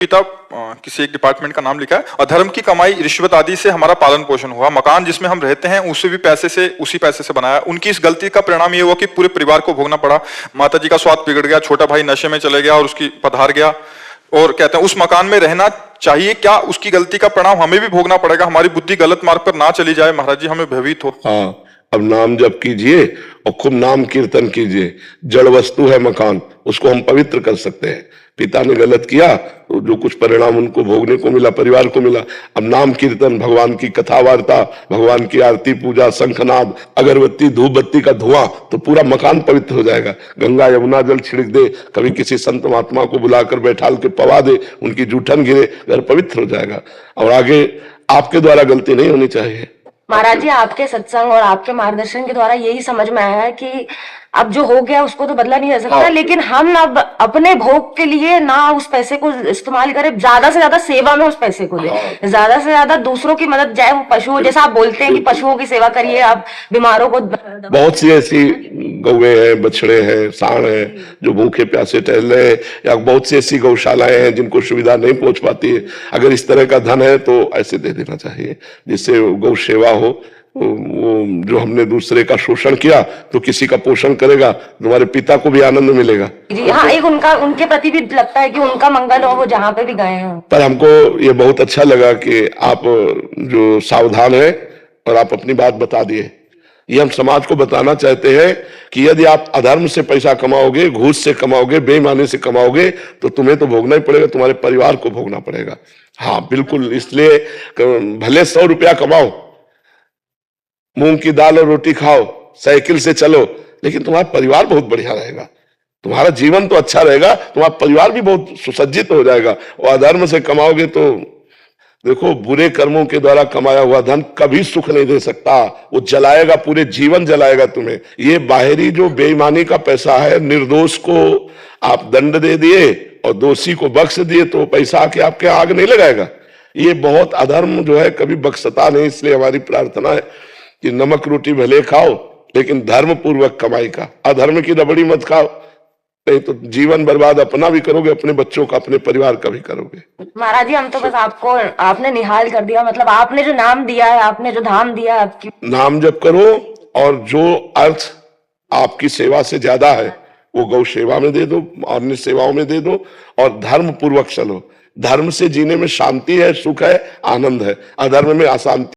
पिता किसी एक डिपार्टमेंट का नाम लिखा है और धर्म की कमाई रिश्वत आदि से हमारा पालन पोषण हुआ। मकान जिसमें हम रहते हैं उसे भी उसी पैसे से बनाया। उनकी इस गलती का परिणाम ये हुआ कि पूरे परिवार को भोगना पड़ा। माता जी का स्वाद बिगड़ गया, छोटा भाई नशे में चले गया और उसकी पधार गया। और कहते हैं उस मकान में रहना चाहिए क्या, उसकी गलती का परिणाम हमें भी भोगना पड़ेगा। हमारी बुद्धि गलत मार्ग पर ना चली जाए, महाराज जी हमें भयभीत हो। हाँ, अब नाम जप कीजिए और खूब नाम कीर्तन कीजिए। जड़ वस्तु है मकान, उसको हम पवित्र कर सकते हैं। पिता ने गलत किया तो जो कुछ परिणाम उनको भोगने को मिला, परिवार को मिला। अब नाम कीर्तन, भगवान की कथा वार्ता, भगवान की आरती पूजा, शंखनाद, अगरबत्ती, धूप बत्ती का धुआं, तो पूरा मकान पवित्र हो जाएगा। गंगा यमुना जल छिड़क दे, कभी किसी संत महात्मा को बुलाकर बैठाल के पवा दे, उनकी जूठन गिरे, घर पवित्र हो जाएगा। और आगे आपके द्वारा गलती नहीं होनी चाहिए। महाराज जी, आपके सत्संग और आपके मार्गदर्शन के द्वारा यही समझ में आया है कि अब जो हो गया उसको तो बदला नहीं जा सकता, लेकिन हम अब अपने भोग के लिए ना उस पैसे को इस्तेमाल करें, ज्यादा से ज्यादा सेवा में उस पैसे को दें, ज्यादा से ज्यादा दूसरों की मदद, चाहे वो पशुओं, जैसा आप बोलते हैं कि पशुओं की सेवा करिए, आप बीमारों को। बहुत सी ऐसी गौवे हैं, बछड़े हैं, सांड हैं जो भूखे प्यासे टहल रहे हैं, या बहुत सी ऐसी गौशालाएं हैं जिनको सुविधा नहीं पहुंच पाती है। अगर इस तरह का धन है तो ऐसे दे देना चाहिए जिससे गौ सेवा हो। वो जो हमने दूसरे का शोषण किया तो किसी का पोषण करेगा, तुम्हारे पिता को भी आनंद मिलेगा। जी हाँ, एक उनके प्रति भी लगता है कि उनका मंगल हो, वो जहाँ पे भी गए हैं। पर हमको ये बहुत अच्छा लगा कि आप जो सावधान है और आप अपनी बात बता दिए। ये हम समाज को बताना चाहते हैं कि यदि आप अधर्म से पैसा कमाओगे, घूस से कमाओगे, बेईमानी से कमाओगे तो तुम्हें तो भोगना ही पड़ेगा, तुम्हारे परिवार को भोगना पड़ेगा। हाँ बिल्कुल, इसलिए भले 100 रुपया कमाओ, मूंग की दाल और रोटी खाओ, साइकिल से चलो, लेकिन तुम्हारा परिवार बहुत बढ़िया रहेगा, तुम्हारा जीवन तो अच्छा रहेगा, तुम्हारा परिवार भी बहुत सुसज्जित हो जाएगा। और अधर्म से कमाओगे तो देखो, बुरे कर्मों के द्वारा कमाया हुआ धन कभी सुख नहीं दे सकता, वो जलाएगा, पूरे जीवन जलाएगा तुम्हें। ये बाहरी जो बेईमानी का पैसा है, निर्दोष को आप दंड दे दिए और दोषी को बख्श दिए तो पैसा आके आपके आग नहीं लगाएगा। ये बहुत अधर्म जो है कभी बख्शता नहीं। इसलिए हमारी प्रार्थना है कि नमक रोटी भले खाओ लेकिन धर्म पूर्वक कमाई का, अधर्म की रबड़ी मत खाओ, नहीं तो जीवन बर्बाद अपना भी करोगे, अपने बच्चों का, अपने परिवार का भी करोगे। महाराज जी, हम तो बस आपने निहाल कर दिया, मतलब आपने जो नाम दिया है, आपने जो धाम दिया है, आपकी नाम जप करो और जो अर्थ आपकी सेवा से ज्यादा है वो गौ सेवा में दे दो, अन्य सेवाओं में दे दो, और धर्म पूर्वक चलो। धर्म से जीने में शांति है, सुख है, आनंद है। अधर्म में अशांति